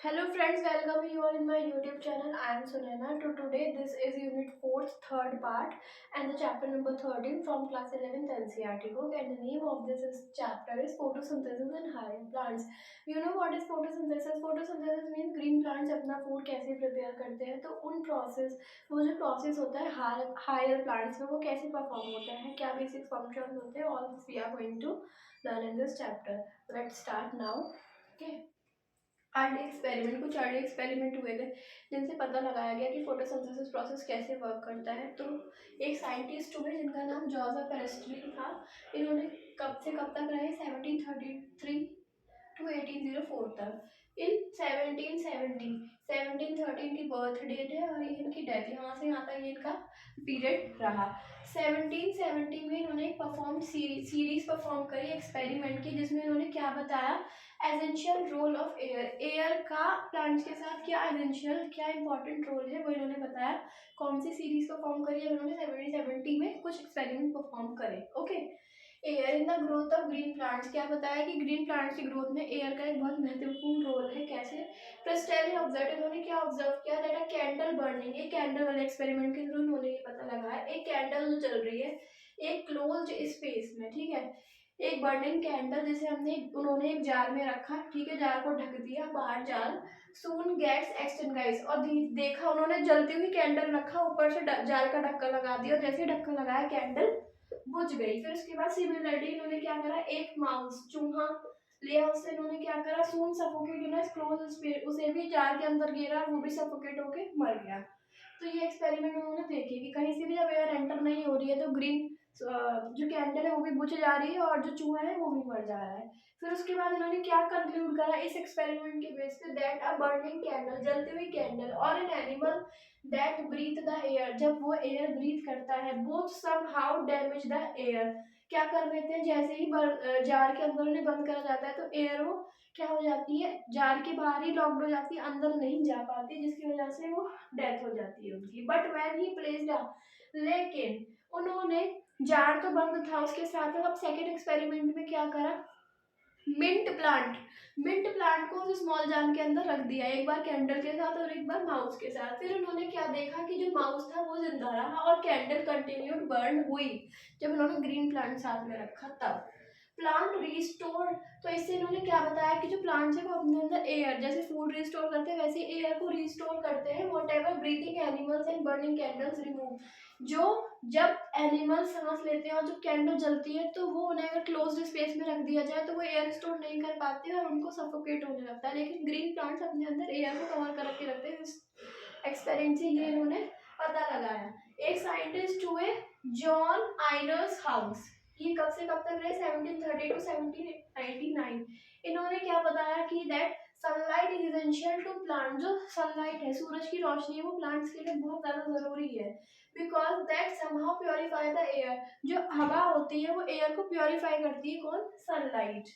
Hello friends, welcome you all in my YouTube channel. I am Sunana. To today, this is Unit 4's third part and the chapter number 13 from class 11th NCERT book. And the name of this chapter is photosynthesis in higher plants. You know what is photosynthesis? Photosynthesis means green plants अपना food कैसे prepare करते हैं, तो उन process वो जो process होता है higher plants में वो कैसे perform होता है, क्या basic functions होते हैं, all this we are going to learn in this chapter. Let's start now. Okay. कुछ अर्ली एक्सपेरिमेंट हुए थे जिनसे पता लगाया गया कि फोटोसिंथेसिस प्रोसेस कैसे वर्क करता है। तो एक साइंटिस्ट हुए जिनका नाम जॉर्ज पेरेस्ट्री था। इन्होंने कब से कब तक रहे, 1733 टू 1804 तक। इन 1713 की बर्थ डेट है और इनकी डेथ यहाँ से यहाँ तक इनका पीरियड रहा। 1770 में इन्होंने एक सीरीज परफॉर्म करी एक्सपेरिमेंट की, जिसमें इन्होंने क्या बताया, एसेंशियल रोल ऑफ एयर का प्लांट्स के साथ क्या इंपॉर्टेंट रोल है वो इन्होंने बताया। कौन सी सीरीज परफॉर्म करी है इन्होंने, 1770 में कुछ एक्सपेरिमेंट परफॉर्म करे। Okay, air in the growth of green plants, क्या बताया कि ग्रीन प्लांट्स की ग्रोथ में एयर का एक बहुत महत्वपूर्ण रोल है। कैसे, प्रेस्टेली ऑब्जर्व, इन्होंने क्या ऑब्जर्व किया, दैट अ कैंडल बर्निंग, एक कैंडल वाले एक्सपेरिमेंट के थ्रू इन्होंने ये पता लगाया, एक कैंडल जो चल रही है एक क्लोज्ड स्पेस में, ठीक है, एक बर्निंग कैंडल जिसे उन्होंने एक जार में रखा, ठीक है, जार को ढक दिया, बाहर जार सून गेट्स एक्सटिंग्विश्ड, और देखा उन्होंने जलती हुई कैंडल रखा, ऊपर से जार का ढक्कन लगा दिया, और जैसे ढक्कन लगाया कैंडल बुझ गई। फिर उसके बाद सिमिलरली इन्होंने क्या करा, एक माउस चूहा लिया, उससे इन्होंने क्या करा, सून सफोकेट क्लोज स्पेस, उसे भी जार के अंदर गिरा, वो भी सफोकेट होके मर गया। तो ये एक्सपेरिमेंट उन्होंने देखे कि कहीं से भी जब एयर एंटर नहीं हो रही है तो ग्रीन जो कैंडल है वो भी बुझ जा रही है और जो चूहा है वो भी मर जा रहा है। फिर उसके बाद इन्होंने क्या कंक्लूड करा इस एक्सपेरिमेंट के बेस पे, दैट अ बर्निंग कैंडल, जलती हुई कैंडल, और an animal that breathe the air, जब वो एयर ब्रीथ करता है, both somehow damage the air, क्या कर देते हैं, जैसे ही जार के अंदर उन्हें बंद करा जाता है तो एयर वो क्या हो जाती है, जार के बाहर ही लॉक्ड हो जाती है, अंदर नहीं जा पाती, जिसकी वजह से वो डेथ हो जाती है उनकी। बट व्हेन ही प्लेस्ड, लेकिन उन्होंने जार तो बंद था उसके साथ अब सेकेंड एक्सपेरिमेंट में क्या करा, मिंट प्लांट को उस स्मॉल जान के अंदर रख दिया, एक बार कैंडल के साथ और एक बार माउस के साथ। फिर उन्होंने क्या देखा कि जो माउस था वो जिंदा रहा और कैंडल कंटिन्यूड बर्न हुई, जब उन्होंने ग्रीन प्लांट साथ में रखा तब। प्लांट रिस्टोर, तो इससे इन्होंने क्या बताया कि जो प्लांट्स है वो अपने अंदर एयर, जैसे फूड रिस्टोर करते हैं वैसे एयर को रिस्टोर करते हैं। What ever breathing animals and burning candles remove, जो जब एनिमल सांस लेते हैं और जब कैंडल जलती है तो वो उन्हें अगर क्लोज्ड स्पेस में रख दिया जाए तो वो एयर स्टोर नहीं कर पाते और उनको सफोकेट होने लगता है, लेकिन ग्रीन प्लांट्स अपने अंदर एयर को कवर करके रखते हैं। इस एक्सपेरिमेंट से ये इन्होंने पता लगाया। एक साइंटिस्ट हुए जॉन आइनर्स हाउस, ये कब से कब तक रहे, 1730 टू 1799। इन्होंने क्या बताया कि that sunlight is essential to plant, जो सनलाइट है, सूरज की रोशनी है, वो प्लांट्स के लिए बहुत ज्यादा जरूरी है, because that somehow purify the air, जो हवा होती है वो एयर को प्योरीफाई करती है, कौन, sunlight.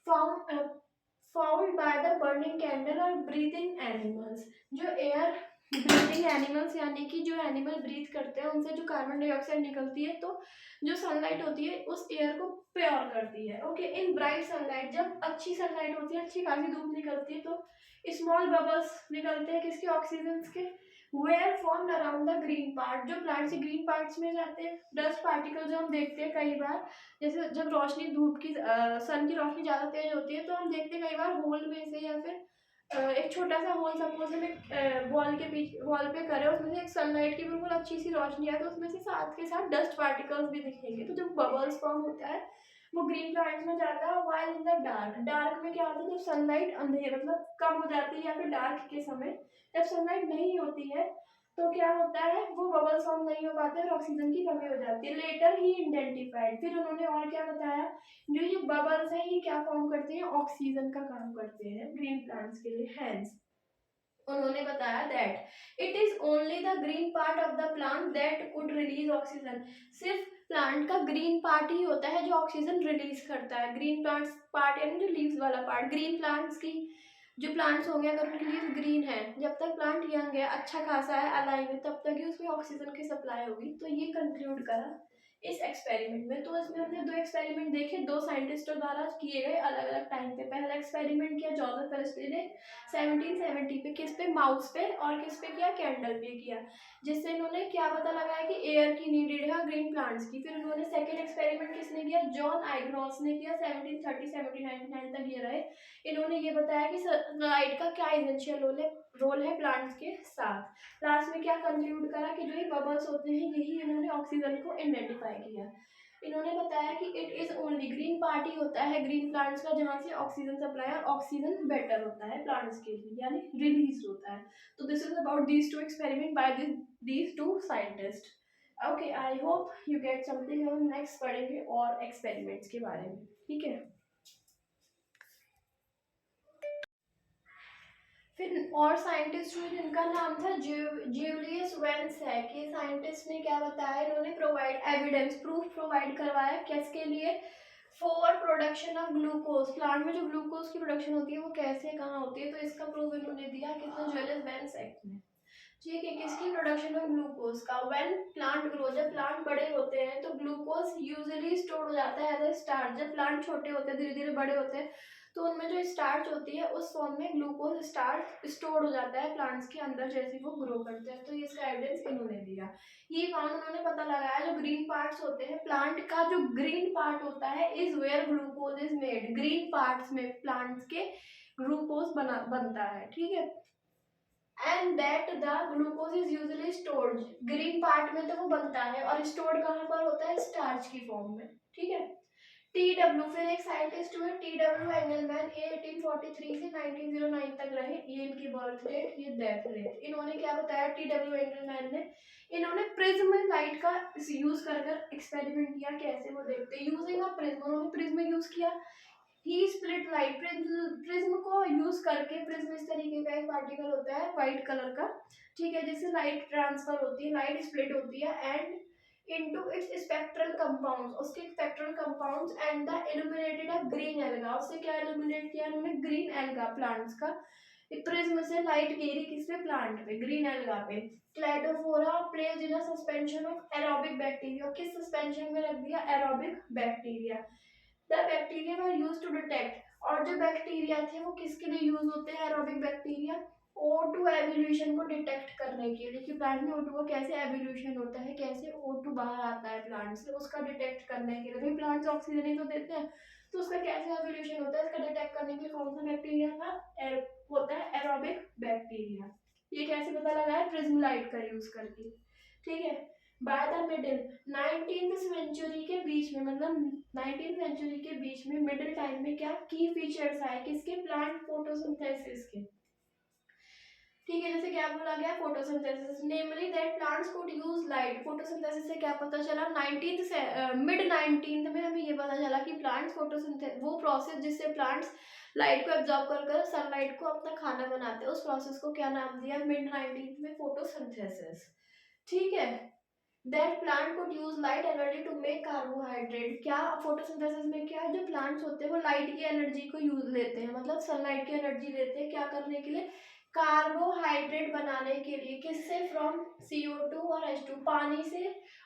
Found by the burning candle और ब्रीथिंग एनिमल्स, जो एयर ब्रीथिंग एनिमल्स यानी कि जो एनिमल ब्रीथ करते हैं उनसे जो कार्बन डाइऑक्साइड निकलती है, तो जो सनलाइट होती है उस एयर को प्योर करती है। ओके, इन ब्राइट सनलाइट, जब अच्छी सनलाइट होती है, अच्छी खासी धूप निकलती है तो स्मॉल बबल्स निकलते हैं, किसके, ऑक्सीजन के, where form around the green part, जो प्लांट से ग्रीन पार्ट्स में जाते हैं। डस्ट पार्टिकल जो हम देखते हैं कई बार, जैसे जब रोशनी धूप की सन की रोशनी ज़्यादा तेज होती है तो हम देखते हैं कई बार होल में से, या फिर एक छोटा सा होल सपोज हम एक वॉल के पीछे वॉल पे करें, उसमें से एक सनलाइट की बिल्कुल अच्छी सी रोशनी आए तो उसमें से साथ के साथ डस्ट पार्टिकल्स भी दिखेंगे, तो जो बबल्स फॉर्म होता है वो ग्रीन प्लांट्स में जाता है। While in the dark, dark में क्या होता है, जब सनलाइट अंधेरे मतलब कम हो जाती है या फिर डार्क के समय जब सनलाइट नहीं होती है तो क्या होता है, वो बबल्स फॉर्म नहीं हो पाते और ऑक्सीजन की कमी हो जाती है। लेटर ही आइडेंटिफाइड, फिर उन्होंने और क्या बताया, जो ये बबल्स हैं ये क्या फॉर्म करते हैं, ऑक्सीजन का काम करते हैं ग्रीन प्लांट्स के लिए। हैंस उन्होंने बताया that it is only the green part of the plant that could release oxygen, सिर्फ प्लांट का ग्रीन पार्ट ही होता है जो ऑक्सीजन रिलीज करता है। ग्रीन प्लांट्स पार्ट यानी जो लीव्स वाला पार्ट, ग्रीन प्लांट्स की जो प्लांट्स होंगे अगर उनकी लीव ग्रीन है, जब तक प्लांट यंग है, अच्छा खासा है, अलाइव है, तब तक ही उसमें ऑक्सीजन की सप्लाई होगी। तो ये कंक्लूड करा इस एक्सपेरिमेंट में। तो इसमें हमने दो एक्सपेरिमेंट देखे, दो साइंटिस्टों द्वारा किए गए अलग अलग टाइम पे। पहला एक्सपेरिमेंट किया जोसेफ प्रेस्टली ने 1770 पे, किस पे, माउस पे, और किस पे किया, कैंडल पे किया, जिससे इन्होंने क्या पता लगाया कि एयर की नीडेड है ग्रीन प्लांट्स की। फिर उन्होंने सेकेंड एक्सपेरिमेंट किसने किया, जॉन आइग्नॉस ने किया, 1730-1799 तक ये रहे। इन्होंने ये बताया कि लाइट का क्या इसेंशियल रोल है प्लांट्स के साथ। लास्ट में क्या कंक्लूड करा कि जो ये बबल्स होते हैं यही इन्होंने ऑक्सीजन को आइडेंटिफाई किया। इन्होंने बताया कि it is only green part ही होता है ग्रीन प्लांट्स का जहाँ से ऑक्सीजन सप्लाई और ऑक्सीजन बेटर होता है प्लांट्स के लिए, यानी रिलीज होता है। तो this is about these two experiment by these two scientists. Okay, I hope you get something। हम नेक्स्ट पढ़ेंगे और एक्सपेरिमेंट्स के बारे में, ठीक है। फिर और साइंटिस्ट हुए जिनका नाम था जूलियस वेन सैक। ये साइंटिस्ट ने क्या बताया, इन्होंने प्रोवाइड एविडेंस, प्रूफ प्रोवाइड करवाया किसके लिए, for production of glucose. Plant में जो ग्लूकोज की प्रोडक्शन होती है वो कैसे कहाँ होती है, तो इसका प्रूफ इन्होंने दिया किसने, जूलियस वेन सैक ने। ठीक है, किसकी प्रोडक्शन ऑफ ग्लूकोज का। व्हेन प्लांट ग्रो, जब प्लांट बड़े होते हैं तो ग्लूकोज यूजुअली स्टोर हो जाता है एज अ स्टार्च। जब प्लांट छोटे होते हैं, धीरे धीरे बड़े होते हैं, तो उनमें जो स्टार्च होती है उस फॉर्म में ग्लूकोज स्टार्च स्टोर हो जाता है प्लांट्स के अंदर जैसे वो ग्रो करते हैं। तो ये इसका एविडेंस इन्होंने दिया। ये फाउंड उन्होंने पता लगाया जो ग्रीन पार्ट्स होते हैं प्लांट का, जो ग्रीन पार्ट होता है is where glucose is made. Green parts में प्लांट्स के ग्लूकोज बनता है, ठीक है। And that the glucose is usually stored, green part में तो वो बनता है, और स्टोर्ड कहाँ पर होता है, स्टार्च की फॉर्म में, ठीक है। टी डब्ल्यू, फिर एक साइंटिस्ट हुए टी डब्ल्यू एंगलमैन, ये 1843 से 1909 तक रहे। ये इनकी बर्थ डेट, ये डेथ डेट। इन्होंने क्या बताया टी डब्ल्यू एंगलमैन ने, इन्होंने प्रिज्म लाइट का यूज कर एक्सपेरिमेंट किया। कैसे वो देखते, यूजिंग अ प्रिज्म, उन्होंने प्रिज्म यूज किया। ही स्प्लिट लाइट, प्रिज्म को यूज करके, प्रिज्म इस तरीके का एक पार्टिकल होता है व्हाइट कलर का, ठीक है, जिससे लाइट ट्रांसफर होती है, लाइट स्प्लिट होती है and into its spectral compounds, उसके spectral compounds and the illuminated a green alga। उससे क्या illuminate किया उन्होंने, green alga plants का। प्रिज्म से लाइट गिरी किस पे, प्लांट पे, ग्रीन एल्गा पे। Cladophora placed in a suspension of aerobic bacteria, किस सस्पेंशन में रख दिया, aerobic bacteria. The bacteria were use to detect, और जो बैक्टीरिया थे वो किसके लिए यूज होते हैं, एरोबिक बैक्टीरिया O2 एवोल्यूशन को डिटेक्ट करने के लिए, कि प्लांट में O2 का कैसे एवोल्यूशन होता है, कैसे O2 बाहर आता है प्लांट से, उसका डिटेक्ट करने के लिए। भाई प्लांट्स ऑक्सीजन ही तो देते हैं, तो उसका कैसे एवोल्यूशन होता है इसका डिटेक्ट करने के लिए कौन सा बैक्टीरिया का होता है, एरोबिक बैक्टीरिया। ये कैसे पता लगा है, प्रिज्म लाइट का यूज करके, ठीक है। By the middle 19th century के बीच में, मतलब 19th सेंचुरी के बीच में मिडिल टाइम में क्या की फीचर्स आए किसके, प्लांट फोटोसिंथेसिस के, ठीक है। जैसे क्या बोला गया, photosynthesis, namely that plants could use light. Photosynthesis से क्या पता चला, 19th से मिड 19th में हमें ये पता चला कि प्लांट्स फोटोसिंथेसिस, वो प्रोसेस जिससे प्लांट्स लाइट को एब्जॉर्ब कर सनलाइट को अपना खाना बनाते हैं, उस प्रोसेस को क्या नाम दिया, मिड 19th में फोटोसिंथेसिस, ठीक है। That plant could use light energy to make carbohydrate. क्या फोटोसिंथेसिस में क्या है, जो प्लांट्स होते हैं वो लाइट की एनर्जी को यूज लेते हैं, मतलब सनलाइट की एनर्जी लेते हैं क्या करने के लिए, कार्बोहाइड्रेट बनाने के लिए। किससे, फ्रॉम CO2 और H2, पानी से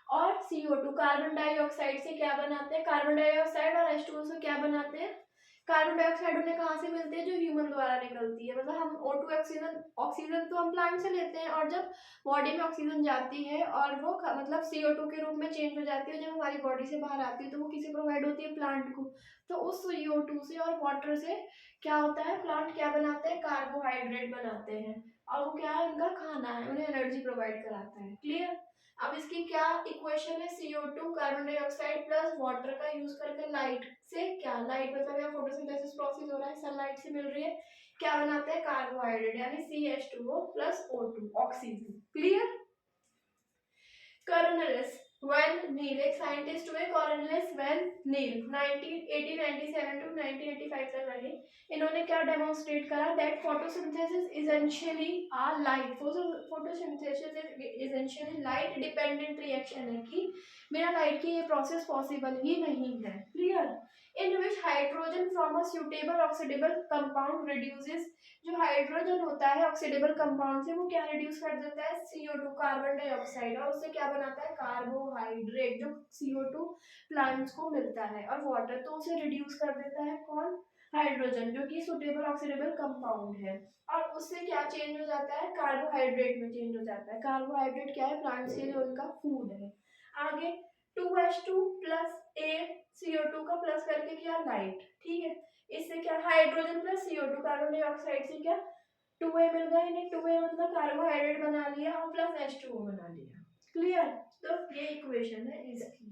और CO2, कार्बन डाइऑक्साइड से क्या बनाते हैं, कार्बन डाइऑक्साइड और H2O से क्या बनाते हैं, कार्बन डाइऑक्साइड उन्हें कहाँ से मिलती है, जो ह्यूमन द्वारा निकलती है। मतलब हम O2 ऑक्सीजन, ऑक्सीजन तो हम प्लांट से लेते हैं, और जब बॉडी में ऑक्सीजन जाती है और वो मतलब CO2 के रूप में चेंज हो जाती है, जब हमारी बॉडी से बाहर आती है तो वो किसे प्रोवाइड होती है, प्लांट को। तो उस CO2 से और वाटर से क्या होता है, प्लांट क्या बनाते हैं, कार्बोहाइड्रेट बनाते हैं, और वो क्या है, उनका खाना है, उन्हें एनर्जी प्रोवाइड कराता है, क्लियर। अब इसकी क्या इक्वेशन है, CO2 carbon dioxide plus water का यूज करके लाइट से, क्या लाइट मतलब यहाँ फोटोसिंथेसिस प्रोसेस हो रहा है, सनलाइट से मिल रही है, क्या बनाते हैं, कार्बोहाइड्रेट, यानी CH2O plus O2 oxygen, clear. Cornelis van Niel, एक साइंटिस्ट हुए कर्नलिस वेन नील, 1897 टू 1985 तक रहे। इन्होंने क्या डेमोन्स्ट्रेट करा, that photosynthesis essentially a light, photosynthesis essentially light dependent reaction है, कि बिना लाइट के ये प्रोसेस पॉसिबल ही नहीं है। Clear? In which hydrogen from a suitable oxidisable compound reduces, जो हाइड्रोजन होता है ऑक्सीडेबल कंपाउंड से वो क्या रिड्यूस कर देता है, CO2 कार्बन डाइऑक्साइड, और उससे क्या बनाता है, कार्बोहाइड्रेट, जो CO2 प्लांट्स को मिलता है, और वाटर, तो उसे रिड्यूस कर देता है कौन, हाइड्रोजन, जो कि सुटेबल ऑक्सीडेबल कंपाउंड है, और उससे क्या चेंज हो जाता है, कार्बोहाइड्रेट में चेंज हो जाता है। कार्बोहाइड्रेट क्या है, प्लांट्स के लिए उनका फूड है। आगे 2H2 प्लस CO2 का प्लस करके क्या, लाइट, ठीक है, इससे क्या, hydrogen plus CO2 carbon dioxide से क्या 2A मिल गया, इन्हें 2A मतलब कार्बोहाइड्रेट बना लिया और प्लस H2O बना लिया। क्लियर? तो ये इक्वेशन है इसकी।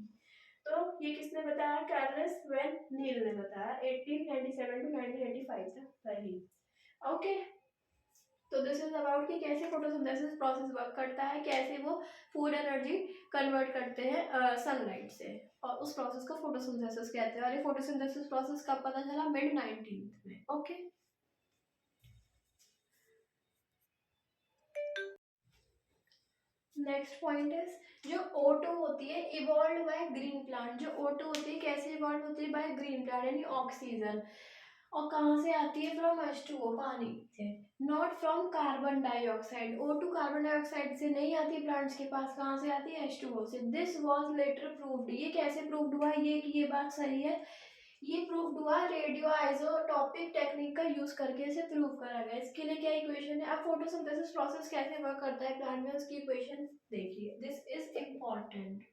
तो ये किसने बताया, कार्लस वेन नील ने बताया 1897 टू 1985 तक पहले। ओके, तो दिस इज अबाउट कि कैसे फोटोसिंथेसिस प्रोसेस वर्क करता है, कैसे वो फूड एनर्जी कन्वर्ट करते हैं सनलाइट से, और उस प्रोसेस को फोटोसिंथेसिस कहते हैं। और ये फोटोसिंथेसिस प्रोसेस कब पता चला, मिड 19th में। ओके, नेक्स्ट पॉइंट इज जो O2 होती है इवॉल्व बाय ग्रीन प्लांट। जो O2 होती है कैसे इवॉल्व होती है, बाय ग्रीन प्लांट, यानी ऑक्सीजन, और कहाँ से आती है, फ्रॉम H2O, पानी से, not from carbon dioxide. O2 carbon dioxide से नहीं आती प्लांट्स के पास, कहाँ से आती है, H2O से। दिस वाज लेटर प्रूव्ड, ये कैसे प्रूव्ड हुआ, ये कि ये बात सही है, ये प्रूव्ड हुआ रेडियो आइसोटॉपिक टेक्निक का यूज करके इसे प्रूव करा गया। इसके लिए क्या इक्वेशन है, अब फोटोसिंथेसिस प्रोसेस कैसे वर्क करता है प्लांट में, उसकी इक्वेशन देखिए, this is important.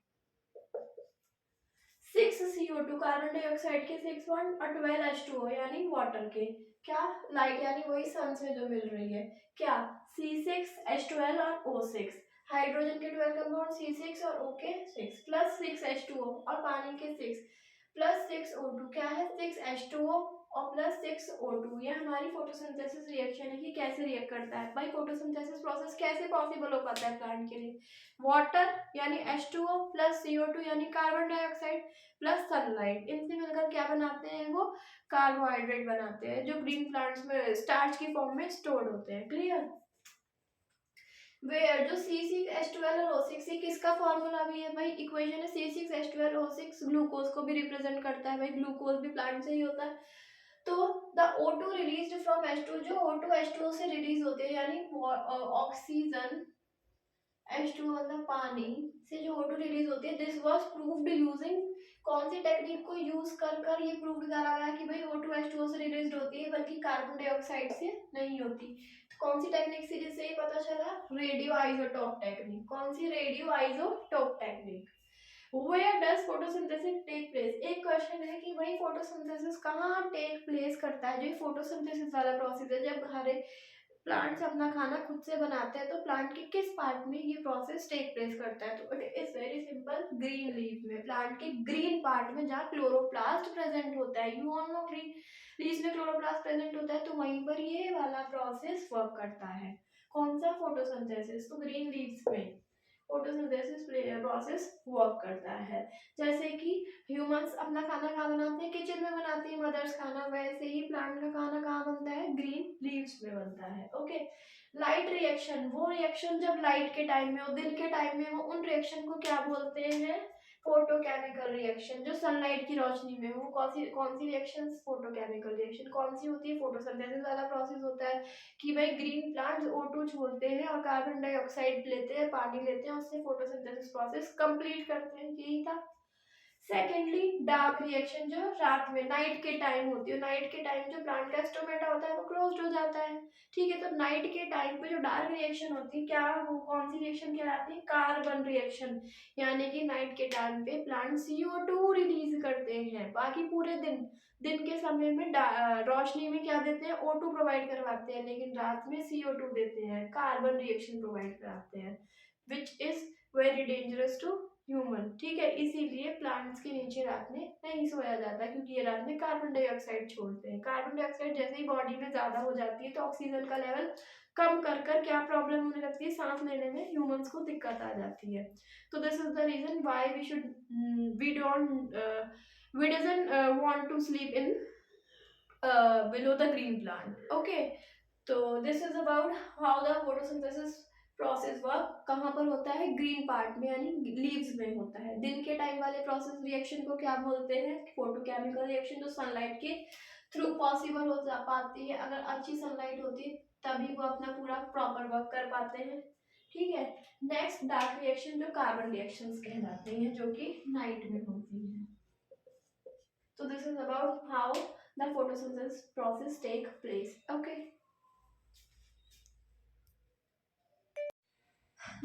6 CO2 carbon dioxide के 6 बॉन्ड और 12 H2O यानी वाटर के, क्या, लाइट यानी वही सन से जो मिल रही है, क्या, C6H12 और O6, हाइड्रोजन के 12 कंपाउंड C6 और O के 6 प्लस 6H2O और पानी के 6 प्लस 6O2, क्या है, 6H2O और प्लस 6O2। ये हमारी फोटोसिंथेसिस रिएक्शन है कि कैसे रिएक्ट करता है। भाई फोटोसिंथेसिस प्रोसेस कैसे पॉसिबल हो पाता है प्लांट के लिए, वाटर यानी H2O प्लस CO2 यानी कार्बन डाइऑक्साइड प्लस सनलाइट, इनसे मिलकर क्या बनाते हैं, वो कार्बोहाइड्रेट बनाते हैं, जो ग्रीन प्लांट्स में स्टार्च की फॉर्म में स्टोर्ड होते हैं। क्लियर? वेयर जो C6H12 और O6, ये किसका फॉर्मूला भी है भाई, इक्वेशन है C6H12O6, ग्लूकोज को भी रिप्रेजेंट करता है भाई, ग्लूकोज भी प्लांट से ही होता है। तो the O2 released from H2, जो O2 H2O से रिलीज होते हैं, यानी ऑक्सीजन H2O मतलब पानी से जो O2 रिलीज होती है, दिस वाज प्रूव्ड यूजिंग, कौन सी टेक्निक को यूज कर कर ये प्रूव करा गया कि भाई O2 H2O से रिलीज होती है, बल्कि कार्बन डाइऑक्साइड से नहीं होती। तो कौन सी टेक्निक से, जिससे ये पता चला, रेडियो आइसोटोप टेक्निक। कौन सी, radioisotope technique. Where does photosynthesis take place? एक क्वेश्चन है कि भाई फोटोसिंथेसिस कहाँ टेक प्लेस करता है, जो फोटोसिंथेसिस वाला प्रोसेस है, जब हरे प्लांट्स अपना खाना खुद से बनाते हैं, तो प्लांट के किस पार्ट में ये प्रोसेस टेक प्लेस करता है, तो it is very simple, green leaf में, प्लांट के ग्रीन पार्ट में, जहाँ क्लोरोप्लास्ट प्रेजेंट होता है। You all know green leaf में क्लोरोप्लास्ट प्रेजेंट होता है, तो वहीं पर ये वाला प्रोसेस वर्क करता है। कौन सा, फोटोसिंथेसिस, तो ग्रीन लीव्स में फोटोसिंथेसिस प्रोसेस वर्क करता है। जैसे कि ह्यूमंस अपना खाना कहाँ बनाते हैं, किचन में बनाती है मदर्स खाना, वैसे ही प्लांट का खाना कहाँ बनता है, ग्रीन लीव्स में बनता है। ओके, लाइट रिएक्शन, वो रिएक्शन जब लाइट के टाइम में हो, दिन के टाइम में हो, उन रिएक्शन को क्या बोलते हैं, फोटोकेमिकल रिएक्शन। जो सनलाइट की रोशनी में हो, कौन सी रिएक्शन, फोटोकेमिकल रिएक्शन। कौन सी होती है, फोटोसिंथेसिस वाला प्रोसेस होता है कि भाई ग्रीन प्लांट्स O2 छोड़ते हैं और कार्बन डाइऑक्साइड लेते हैं, पानी लेते हैं, उससे फोटोसिंथेसिस प्रोसेस कंप्लीट करते हैं, यही था। सेकेंडली डार्क रिएक्शन, जो रात में, नाइट के टाइम होती है, नाइट के टाइम जो प्लांट का स्टोमेटा होता है वो क्लोज्ड हो जाता है, ठीक है। तो नाइट के टाइम पे जो डार्क रिएक्शन होती है, क्या वो कौन सी रिएक्शन कहलाती है, कार्बन रिएक्शन, यानी कि नाइट के टाइम पे प्लांट CO2 रिलीज करते हैं, बाकी पूरे दिन के समय में रोशनी में क्या देते हैं, O2 प्रोवाइड करवाते हैं, लेकिन रात में CO2 देते हैं, कार्बन रिएक्शन प्रोवाइड कराते हैं, which is very dangerous to human, ठीक है। इसीलिए प्लांट्स के नीचे रात में नहीं सोया जाता, क्योंकि ये रात में कार्बन डाइऑक्साइड छोड़ते हैं। कार्बन डाइऑक्साइड जैसे ही बॉडी में ज्यादा हो जाती है, तो ऑक्सीजन का लेवल कम कर कर क्या प्रॉब्लम होने लगती है, सांस लेने में ह्यूमंस को दिक्कत आ जाती है। तो this is the reason why we should, we don't, we doesn't want to sleep in below the green plant. Okay, so this is about how the photosynthesis process work कहाँ पर होता है, ग्रीन पार्ट में यानी leaves में होता है। दिन के टाइम वाले प्रोसेस रिएक्शन को क्या बोलते हैं, फोटोकेमिकल रिएक्शन, जो सनलाइट के थ्रू पॉसिबल हो जा पाती है। अगर अच्छी सनलाइट होती है तभी वो अपना पूरा प्रॉपर वर्क कर पाते हैं, ठीक है। नेक्स्ट डार्क रिएक्शन जो कार्बन रिएक्शंस कहलाती हैं, जो कि नाइट में होती हैं। So this is about how the photosynthesis process take place. Okay.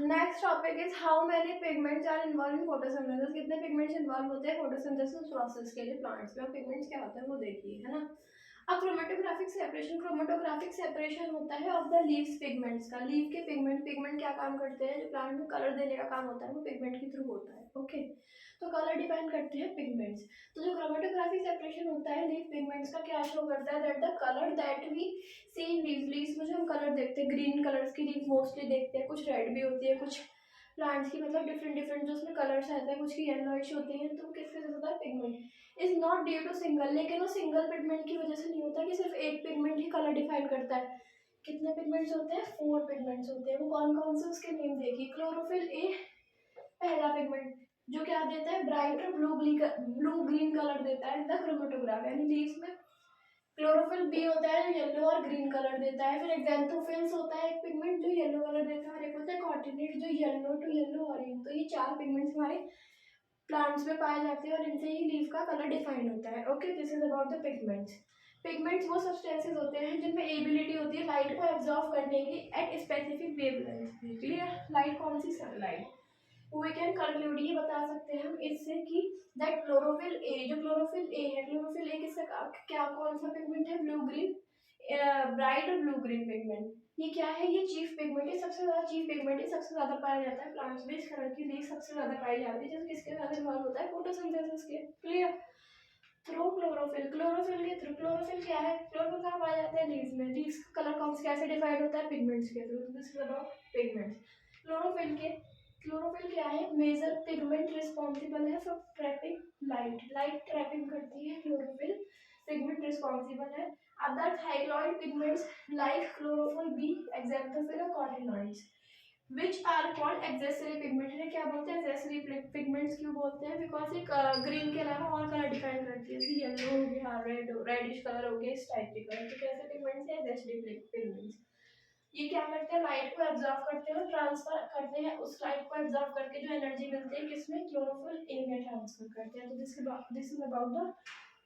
Next topic is how many pigments are involved in photosynthesis. कितने pigments involved होते हैं photosynthesis process के लिए plants में, pigments क्या होता है वो देखिए, है ना। अब क्रोमेटोग्राफिक सेपरेशन होता है ऑफ द लीव्स पिगमेंट्स का। लीव के पिगमेंट क्या काम करते हैं, जो प्लांट में कलर देने का काम होता है वो पिगमेंट के थ्रू होता है, ओके। तो कलर डिफाइन करते हैं पिगमेंट्स। तो जो क्रोमेटोग्राफिक सेपरेशन होता है लीव पिगमेंट्स का, क्या शो करता है, that the colour that we see in leaves में जो हम कलर देखते हैं, ग्रीन कलर्स की लीव मोस्टली देखते हैं, कुछ रेड भी होती है, कुछ प्लांट्स की मतलब डिफरेंट जो उसमें कलर्स आते हैं, कुछ की येलोइश होती हैं, तो किसके साथ होता है, pigment is not due to single. लेकिन वो सिंगल पिगमेंट की वजह से नहीं होता कि सिर्फ एक पिगमेंट ही कलर डिफाइन करता है। कितने पिगमेंट्स होते हैं, 4 पिगमेंट्स होते हैं। वो कौन कौन से उसके नेम देखिए। क्लोरोफिल ए पहला पिगमेंट जो क्या देता है, ब्राइट और ब्लू ग्रीन कलर देता है द क्रोमेटोग्राफ यानी लीव्स में। क्लोरोफिल बी होता है जो येलो और ग्रीन कलर देता है। फिर एक्जेंथोफिल्स होता है एक पिगमेंट जो येलो कलर देता है, और एक होता है कॉर्टिनेट जो येलो टू येलो ऑरेंज। तो ये 4 पिगमेंट्स हमारे प्लांट्स में पाए जाते हैं और इनसे ही लीफ का कलर डिफाइन होता है, okay. This is about the pigments. Pigments वो सब्सटेंसेस होते हैं जिनमें एबिलिटी होती है लाइट को एब्जॉर्ब करने की at specific wavelength. Clear, light कौन सी, सनलाइट। वी कैन कंक्लूड, ये बता सकते हैं हम इससे कि दैट क्लोरोफिल ए, जो क्लोरोफिल ए है, क्लोरोफिल ए किसका क्या कौन सा पिगमेंट है, ब्लू ग्रीन, ब्राइट और ब्लू ग्रीन पिगमेंट। ये क्या है, ये चीफ पिगमेंट है, सबसे ज्यादा चीफ पिगमेंट है, सबसे ज्यादा पाया जाता है प्लांट्स में। इस कलर की लीफ सबसे ज्यादा पाई जाती है, जैसे किसके साथ इन्वॉल्व होता है, फोटोसिंथेसिस के। क्लियर, थ्रू क्लोरोफिल, क्लोरोफिल के थ्रू। क्लोरोफिल क्या है, क्लोरोफिल कहाँ पाया जाता है, लीव्स में। लीव्स का कलर कौन से कैसे डिफाइंड होता है, पिगमेंट्स के through. This is about pigments. Chlorophyll क्या है, मेजर पिगमेंट रिस्पॉन्सिबल है for trapping light. Light trapping करती है क्लोरोफिल, पिगमेंट रिस्पॉन्सिबल है। Other thylakoid pigments like chlorophyll B, xanthophyll और carotenoids which are called accessory pigment. इन्हें क्या बोलते हैं, एक्सेसरी पिगमेंट्स क्यों बोलते हैं, बिकॉज एक ग्रीन के अलावा और कलर डिफाइन करती है, जैसे येलो हो गया, रेडिश कलर हो गया, इस टाइप के कलर। तो कैसे पिगमेंट्स है, एक्सेसरी पिगमेंट्स। ये क्या करते हैं, लाइट को एब्जॉर्ब करते हैं और ट्रांसफर करते हैं। उस लाइट को एब्जॉर्ब करके जो एनर्जी मिलती है किसमें, क्लोरोफिल ए में ट्रांसफर करते हैं। तो this is about the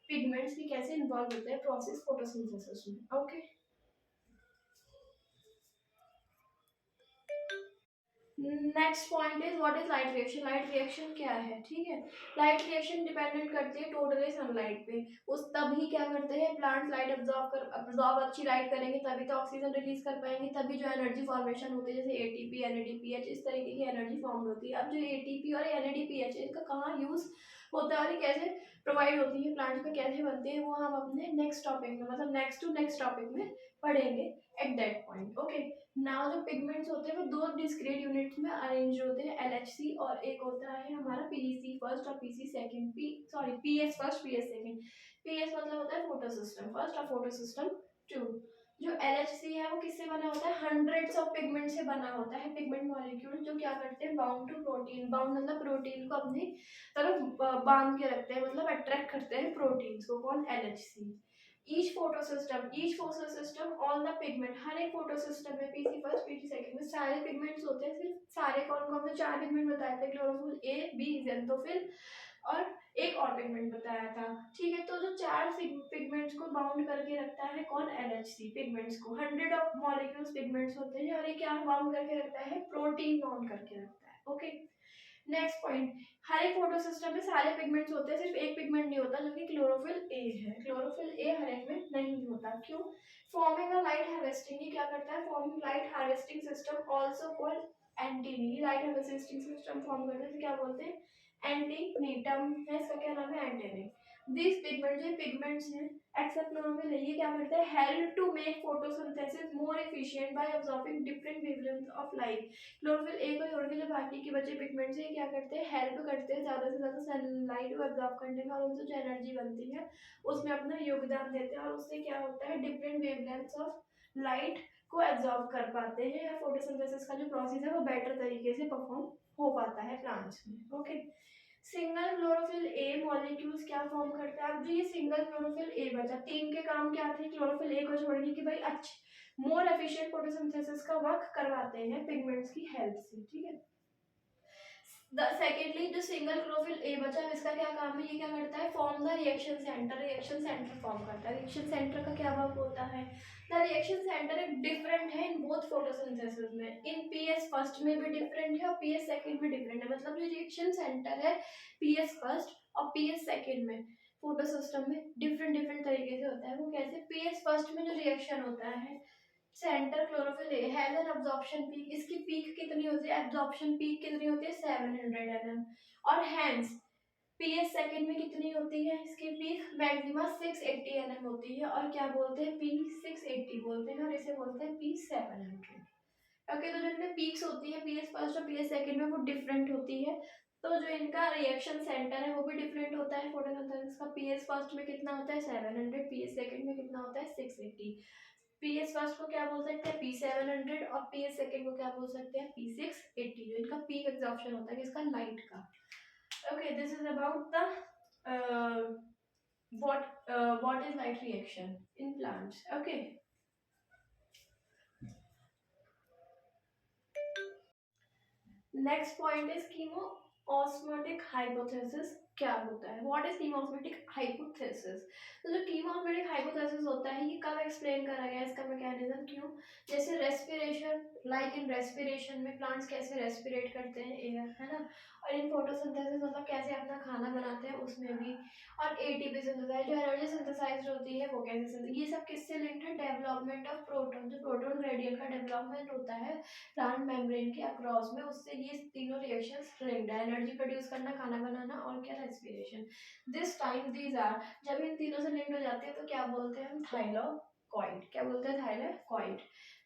pigments की कैसे इन्वॉल्व होते हैं प्रोसेस फोटोसिंथेसिस में, okay. Next point is what is light reaction. Light reaction क्या है, ठीक है। लाइट रिएक्शन डिपेंडेंट करती है टोटली सनलाइट पे। उस तभी क्या करते हैं प्लांट्स, लाइट अब्जॉर्ब अच्छी लाइट करेंगे तभी तो ऑक्सीजन रिलीज कर पाएंगे, तभी जो एनर्जी फॉर्मेशन होती है, जैसे एटीपी एनएडीपीएच, इस तरीके की एनर्जी फॉर्म होती है। अब जो एटीपी और एनएडीपीएच इनका कहाँ यूज होता है और ये कैसे प्रोवाइड होती है प्लांट्स में, कैसे बनती है, वो हम अपने नेक्स्ट टॉपिक में, मतलब नेक्स्ट टॉपिक में पढ़ेंगे at that point, okay. Now जो पिगमेंट्स होते हैं वो 2 डिस्क्रीट यूनिट्स में अरेंज होते हैं, एलएचसी और एक होता है हमारा पीईसी फर्स्ट और PC second, PS first PS second. PS मतलब होता है फोटो सिस्टम फर्स्ट और फोटो सिस्टम टू। जो एलएचसी है वो किससे बना होता है, हंड्रेड्स ऑफ पिगमेंट से बना होता है, पिगमेंट मॉलिक्यूल जो क्या करते हैं, बाउंड टू प्रोटीन। बाउंड मतलब प्रोटीन को अपनी तरफ बांध के रखते हैं, मतलब अट्रैक्ट करते हैं प्रोटीन्स को, कौन, LHC. each photosystem all the pigment, हर एक फोटोसिस्टम में पीसी फर्स्ट पीसी सेकंड में सारे पिगमेंट्स होते हैं। सिर्फ सारे कौन कौन से 4 पिगमेंट बताए थे, क्लोरोफिल ए बी जेंथोफिल और एक और पिगमेंट बताया था, ठीक है। तो जो 4 पिगमेंट्स को बाउंड करके रखता है कौन, एलएचसी। पिगमेंट्स को 100 ऑफ मॉलिक्यूल्स पिगमेंट्स होते हैं और ये क्या बाउंड करके रखता है, प्रोटीन बाउंड करके रखता है, ओके। नेक्स्ट पॉइंट, हर एक फोटो सिस्टम में सारे पिगमेंट्स होते हैं, सिर्फ एक पिगमेंट नहीं होता जो कि क्लोरोफिल ए है। क्लोरोफिल ए हर एक में नहीं होता, क्यों, फॉर्मिंग अ लाइट हार्वेस्टिंग। ये क्या करता है, forming light harvesting system also called antennae. Light harvesting system form करने से क्या बोलते हैं, एंटीनी। टर्म है इसका, क्या नाम है, एंटीनी। दिस पिगमेंट, जो पिगमेंट्स हैं एक्सेप्ट क्लोरोफिल, ये क्या करते हैं, help to make photosynthesis more efficient by absorbing different wavelength of light. Chlorophyll A को छोड़ के जो बाकी के बचे पिगमेंट्स हैं क्या करते हैं, हेल्प करते हैं ज़्यादा से ज़्यादा सनलाइट को एब्जॉर्ब करने में, और उनसे जो एनर्जी बनती है उसमें अपना योगदान देते हैं, और उससे क्या होता है, डिफरेंट वेवलेंथ्स ऑफ लाइट को एब्जॉर्ब कर पाते हैं, या फोटोसिंथेसिस का जो प्रोसेस है वो बेटर तरीके से परफॉर्म हो पाता है प्लांट्स में। Okay, single chlorophyll A molecules क्या फॉर्म करता है। अब जो ये सिंगल क्लोरोफिल ए बचा, तीन के काम क्या थे क्लोरोफिल ए को छोड़ने की, भाई अच्छे मोर एफिशिएंट फोटोसिंथेसिस का वर्क करवाते हैं पिगमेंट्स की हेल्प से, ठीक है। सेकेंडली जो सिंगल क्लोरोफिल ए बचा है इसका क्या काम है, ये क्या करता है, form the reaction centre, reaction centre form करता है। रिएक्शन सेंटर का क्या वर्क होता है, द रिएक्शन सेंटर एक डिफरेंट है इन बोथ फोटोसिंथेसिस में, इन पीएस फर्स्ट में भी डिफरेंट है और पीएस सेकंड में डिफरेंट है। मतलब जो रिएक्शन सेंटर है पीएस फर्स्ट और पीएस सेकंड में फोटो सिस्टम में डिफरेंट डिफरेंट तरीके से होता है। वो कैसे, पीएस फर्स्ट में जो रिएक्शन होता है centre chlorophyll A has an absorption peak, इसकी पीक कितनी होती है, एब्जॉर्प्शन पीक कितनी होती है 700 nm, और हैंस पीएस सेकंड में कितनी होती है, इसकी पीक मैक्सिमा 680 nm होती है, और क्या बोलते हैं पी 680 बोलते हैं, और इसे बोलते हैं पी 700। ओके, तो जो इनमें पीक्स होती है पीएस फर्स्ट और पीएस सेकंड में वो डिफरेंट होती है, तो जो इनका रिएक्शन सेंटर है वो भी डिफरेंट होता है फोटोसिंथेसिस का। पीएस फर्स्ट में कितना होता है 700, पीएस सेकंड में कितना होता है 680। पीएस फर्स्ट को क्या बोल सकते हैं P700, और पीएस सेकंड को क्या बोल सकते हैं P680, जो इनका पीक एग्जॉर्प्शन होता है किसका, लाइट का। Okay, this is about the what is light reaction in plants. Okay, next point is chemiosmotic hypothesis क्या होता है, व्हाट इज कीमोस्मेटिक हाइपोथेसिस। तो जो कीमोस्मेटिक हाइपोथेसिस होता है ये कब एक्सप्लेन करा गया, इसका मैकेनिज्म क्यों, जैसे रेस्पिरेशन, लाइक इन रेस्पिरेशन में प्लांट्स कैसे रेस्पिरेट करते हैं एयर, है ना, और इन फोटोसिंथेसिस मतलब कैसे अपना खाना बनाते हैं उसमें भी, और एटीपी सिंथेसाइज जो एनर्जी सिंथेसाइज होती है वो कैसे, ये सब किससे लिंक्ड है, डेवलपमेंट ऑफ प्रोटॉन, जो प्रोटॉन ग्रेडियंट का डेवलपमेंट होता है प्लांट मेम्ब्रेन के अक्रॉस में, उससे ये तीनों रिएक्शंस लिंक्ड है, एनर्जी प्रोड्यूस करना, खाना बनाना और क्या, respiration. This time these are, जब इन तीनों से लिंक्ड हो जाते हैं तो क्या बोलते हैं हम, थाइलाकॉइड, क्या बोलते हैं, थाइलाकॉइड।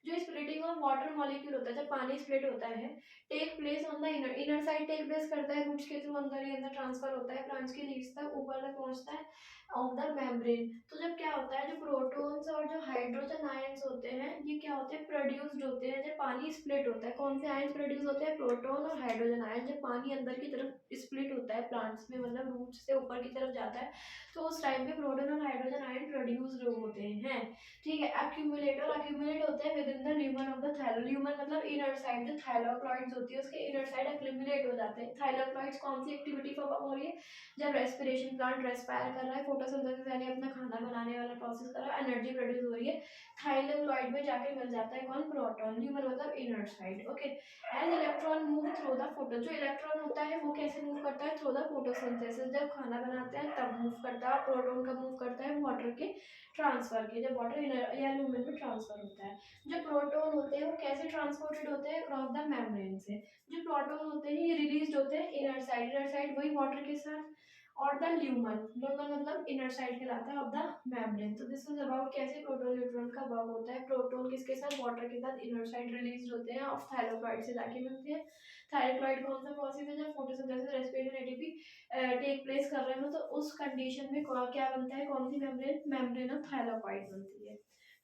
जो स्प्लिटिंग ऑफ वाटर मॉलिक्यूल होता है, जब पानी स्प्लिट होता है, take place on the inner side, take place करता है रूट्स के थ्रू, अंदर ही अंदर ट्रांसफर होता है प्लांट्स की लीव्स तक, ऊपर तक पहुंचता है ऑन द मेम्ब्रेन। तो जब क्या होता है, जो प्रोटॉन्स और जो हाइड्रोजन आयंस होते हैं ये क्या होते हैं, प्रोड्यूस्ड होते हैं जब पानी स्प्लिट होता है। कौन से आयंस प्रोड्यूस होते हैं, प्रोटॉन और हाइड्रोजन आयंस, जब पानी अंदर की तरफ स्प्लिट होता है प्लांट्स में, मतलब रूट्स से ऊपर की तरफ जाता है, तो उस टाइम पे प्रोटॉन और हाइड्रोजन आयन प्रोड्यूस्ड होते हैं, ठीक है। अक्यूमुलेट होते हैं within the lumen of the thylakoid, lumen मतलब इनर साइड, जो थाइलोक्लॉइड्स होती है उसके इनर साइड अक्यूमुलेट हो जाते हैं। थाइलोक्लॉइड्स कौन सी एक्टिविटी परफॉर्म हो रही है, जब रेस्पिरेशन, प्लांट रेस्पायर कर रहा है, फोटोसिंथेसिस यानी अपना खाना बनाने वाला प्रोसेस कर रहा है, एनर्जी प्रोड्यूस हो रही है, थाइलोक्लॉइड में जाके मिल जाता है कौन, प्रोटॉन, ल्यूमन मतलब inner side. Okay, and electron move through the photo, जो इलेक्ट्रॉन होता है वो कैसे मूव करता है, थ्रू द फोटोसिंथेसिस, जब खाना बनाते हैं तब मूव करता है, और प्रोटॉन का मूव करता है वाटर के ट्रांसफर के, जब वाटर इनर या ल्यूमन में ट्रांसफर होता है। जो प्रोटॉन होते हैं वो कैसे ट्रांसपोर्टेड होते हैं, क्रॉस द मेम्ब्रेन से। जो प्रोटॉन होते हैं ये रिलीज होते हैं इनर साइड वही वाटर के साथ, और द ल्यूमन मतलब इनर साइड कहलाता है ऑफ द मेम्ब्रेन। तो दिस इज अबाउट कैसे प्रोटॉन न्यूट्रॉन का वर्क होता है। प्रोटॉन किसके साथ, वाटर के साथ इनर साइड रिलीज होते हैं और थाइरोक्लाइड से जाके मिलते हैं। थाइरोक्लाइड कौन सा प्रोसेस है, जब photosynthesis respiration ATP take place कर रहे हो तो उस कंडीशन में क्या बनता है, कौन सी मेम्ब्रेन, मेम्ब्रेन ऑफ थाइरोक्लाइड बनती है,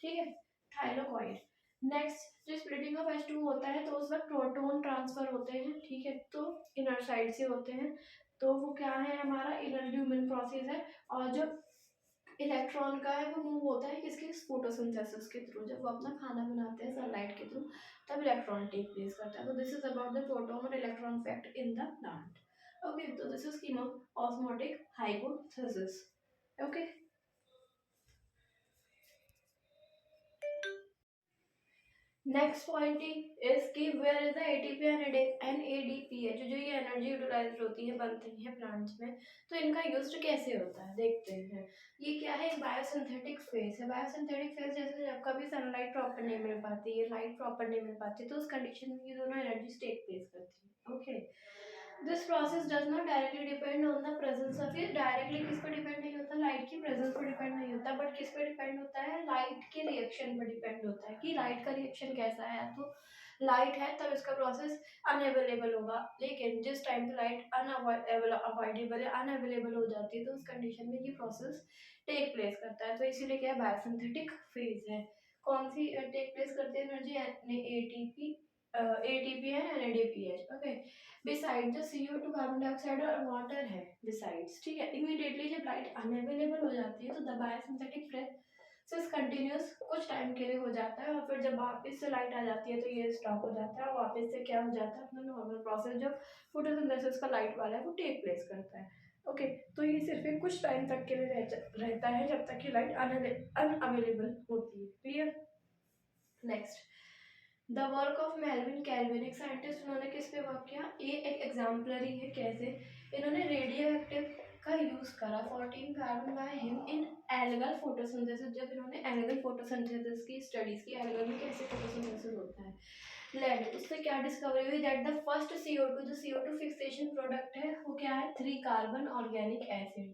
ठीक है, थाइरोक्लाइड। नेक्स्ट जो स्प्लिटिंग ऑफ H2 होता है तो उस वक्त प्रोटॉन ट्रांसफर होते हैं, ठीक है, तो इनर साइड से होते हैं, तो वो क्या है हमारा इनर ल्यूमन प्रोसेस है। और जो इलेक्ट्रॉन का है वो मूव होता है किसके, फोटोसिंथेसिस के थ्रू, जब वो अपना खाना बनाते हैं सनलाइट के थ्रू तब इलेक्ट्रॉन टेक प्लेस करता है। तो this is about the proton और electron fact in the plant. Okay, तो this is chemiosmotic hypothesis. Okay, next point is कि where is the ATP and NADPH, जो ये एनर्जी यूटिलाइज होती है बनती है प्लांट्स में, तो इनका यूज कैसे होता है देखते हैं। ये क्या है, एक बायोसिंथेटिक फेज है। बायोसिंथेटिक फेज जैसे जब कभी सनलाइट प्रॉपर नहीं मिल पाती है, लाइट प्रॉपर नहीं मिल पाती, तो उस कंडीशन में ये दोनों एनर्जी टेक प्लेस करती है। Okay, this process does not directly depend on the presence of, ये डायरेक्टली किस पर डिपेंड नहीं होता, लाइट की प्रेजेंस पर डिपेंड नहीं होता, बट किस पे डिपेंड होता है, लाइट के रिएक्शन पर डिपेंड होता है कि लाइट का रिएक्शन कैसा है। तो लाइट है तब इसका प्रोसेस अनअवेलेबल होगा, लेकिन जिस टाइम पे लाइट अवॉइडेबल है, अनअवेलेबल हो जाती है, तो उस कंडीशन में ये प्रोसेस टेक प्लेस करता है। तो इसीलिए क्या है, बायोसिंथेटिक फेज है। कौन सी टेक प्लेस करती है एनर्जी, एटीपी है NADPH. Okay, beside the CO2 carbon dioxide और वाटर है बिसाइड्स, ठीक है। इमीडिएटली जब लाइट अनअवेलेबल हो जाती है तो द बायोसिंथेटिक प्रोसेस कंटिन्यूस कुछ टाइम के लिए हो जाता है, और फिर जब वापस से लाइट आ जाती है तो ये स्टॉप हो जाता है, और वापस से क्या हो जाता है, अपना नॉर्मल प्रोसेस जो फोटोसिंथेसिस का लाइट वाला है वो टेक प्लेस करता है। ओके, तो ये सिर्फ एक कुछ टाइम तक के लिए रहता है जब तक कि लाइट अनअवेलेबल होती है। Clear. Next, the work of Melvin Calvin, एक साइंटिस्ट, उन्होंने किस पे वर्क किया, ये एक एग्जाम्पलरी है कैसे इन्होंने रेडियो एक्टिव का यूज करा 14 carbon by him in algal photosynthesis. जब इन्होंने एल्गल फोटोसिंथेसिस की स्टडीज की, एल्गल में कैसे फोटोसिंथेसिस होता है, लेड, उससे क्या डिस्कवरी हुई, दैट द फर्स्ट CO2 जो CO2 फिक्सेशन प्रोडक्ट है वो क्या है, 3 कार्बन ऑर्गेनिक एसिड।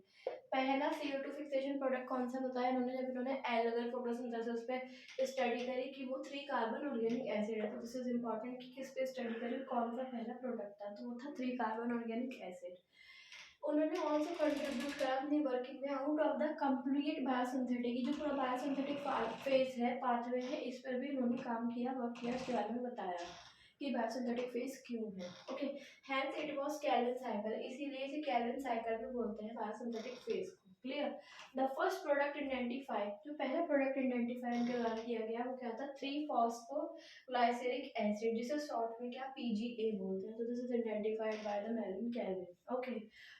पहला CO2 फिक्सेशन प्रोडक्ट कौन सा बताया इन्होंने, जब इन्होंने एल्गल फोटोसिंथेसिस पे स्टडी करी कि वो 3 कार्बन ऑर्गेनिक एसिड है। तो दिस इज इंपॉर्टेंट कि किस पे स्टडी करी, कौन सा पहला प्रोडक्ट था, तो वो था 3 कार्बन ऑर्गेनिक एसिड। उन्होंने ऑल्सो कंट्रीब्यूट करा अपनी वर्किंग में out of the complete biosynthetic, जो पूरा बायोसिंथेटिक फेज है, पाथवे है, इस पर भी उन्होंने काम किया, वर्क किया, इसके बारे में बताया कि बायोसिंथेटिक फेज क्यों है। Okay, hence it was Calvin cycle, इसीलिए इसे कैल्विन साइकिल भी बोलते हैं बायोसिंथेटिक फेज को। Clear. The first product identify, जो पहला प्रोडक्ट आइडेंटिफाई इनके द्वारा किया गया वो क्या था, 3 फॉस्फोग्लाइसरिक एसिड, जिसे शॉर्ट में क्या PGA बोलते हैं। तो this is identified by the Melvin Calvin. Okay,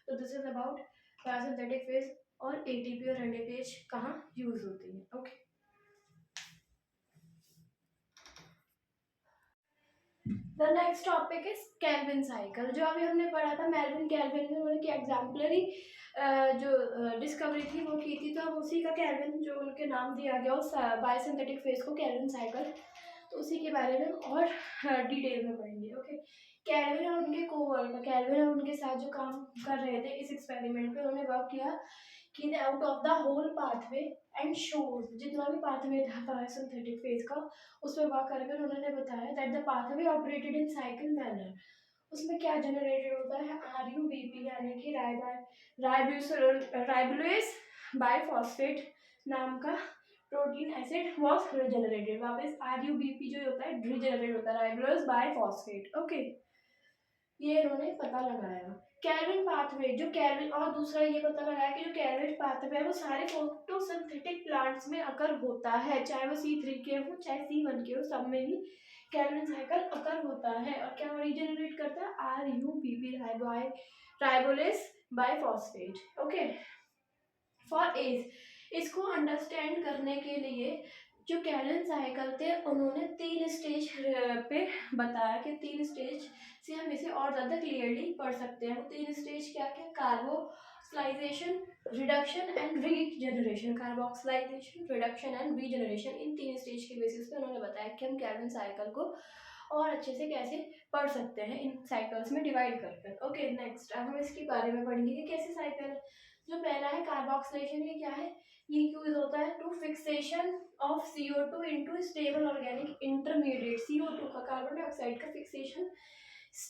तो this is about parasympathetic phase और ATP और NADH कहाँ यूज होती है। Okay, the next topic is Calvin cycle. जो अभी हमने पढ़ा था मेल्विन कैल्विन ने उन्होंने एग्जाम्पलरी जो डिस्कवरी थी वो की थी, तो हम उसी का कैल्विन जो उनके नाम दिया गया उस बायोसिंथेटिक फेज को कैल्विन साइकिल, तो उसी के बारे में और डिटेल में पढ़ेंगे। ओके, कैल्विन और उनके कोवर्कर, कैल्विन और उनके साथ जो काम कर रहे थे इस एक्सपेरिमेंट पे, उन्होंने वर्क किया कि out of the whole pathway and shows, जितना भी पाथवे था बायोसिंथेटिक फेज का उस पर वर्क करके उन्होंने बताया that the pathway operated in cycle manner. उसमें क्या जनरेटेड होता है, RUBP यानी कि राइबोलेस बाइफॉस्फेट नाम का प्रोटीन एसिड वॉज रिजेनरेटेड। वापस RUBP जो होता है रिजेनरेट होता है, राइबोलेस बाइफॉस्फेट। ओके, ये इन्होंने पता लगाया। कैल्विन पाथवे, जो कैल्विन, और दूसरा ये पता लगाया कि जो कैल्विन पाथवे है वो सारे फोटोसिंथेटिक प्लांट्स में अकर होता है, चाहे वो C3 के हो चाहे C1 के हो, सब में ही कैल्विन साइकिल अकर होता है। और क्या रीजनरेट करता है, RUBP ribulose biphosphate. Okay, for ease, इसको अंडरस्टैंड करने के लिए जो कैल्विन साइकिल थे उन्होंने 3 स्टेज पे बताया कि 3 स्टेज से हम इसे और ज़्यादा क्लियरली पढ़ सकते हैं। वो 3 स्टेज क्या क्या, carboxylation, reduction and regeneration. Carboxylation, reduction and regeneration, इन 3 स्टेज के बेसिस पे उन्होंने बताया कि हम कैल्विन साइकिल को और अच्छे से कैसे पढ़ सकते हैं इन साइकिल्स में डिवाइड कर। ओके, नेक्स्ट अब हम इसके बारे में पढ़ेंगे कि कैसे साइकिल है। जो पहला है कार्बोक्सिलेशन, ये क्या है, ये यूज होता है two fixation of CO2 into stable organic intermediate. CO2 का, कार्बन डाइऑक्साइड का फिक्सेशन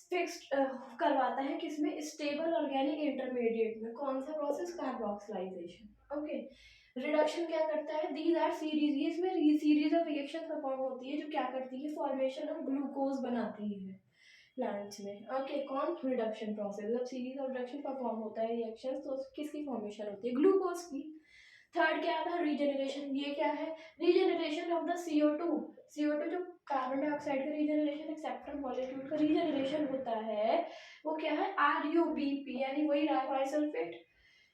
फिक्स्ड करवाता है किसमें, स्टेबल ऑर्गेनिक इंटरमीडिएट में। कौन सा प्रोसेस, कार्बोक्सिलाइजेशन। ओके, रिडक्शन क्या करता है, दीज आर सीरीज, ये इसमें सीरीज ऑफ रिएक्शन परफॉर्म होती है जो क्या करती है, फॉर्मेशन ऑफ ग्लूकोज बनाती है प्लांट्स में। ओके, कौन, रिडक्शन प्रोसेस, जब सीरीज ऑफ रिडक्शन परफॉर्म होता है रिएक्शन तो किसकी फॉर्मेशन होती है, ग्लूकोज की। थर्ड क्या था, रीजनरेशन, ये क्या है, रीजनरेशन ऑफ द CO2 जो कार्बन डाइऑक्साइड का रीजनरेशन, एक्सेप्टर मॉलिक्यूल का रीजनरेशन होता है वो क्या है, RUBP यानी वही बाइसल्फेट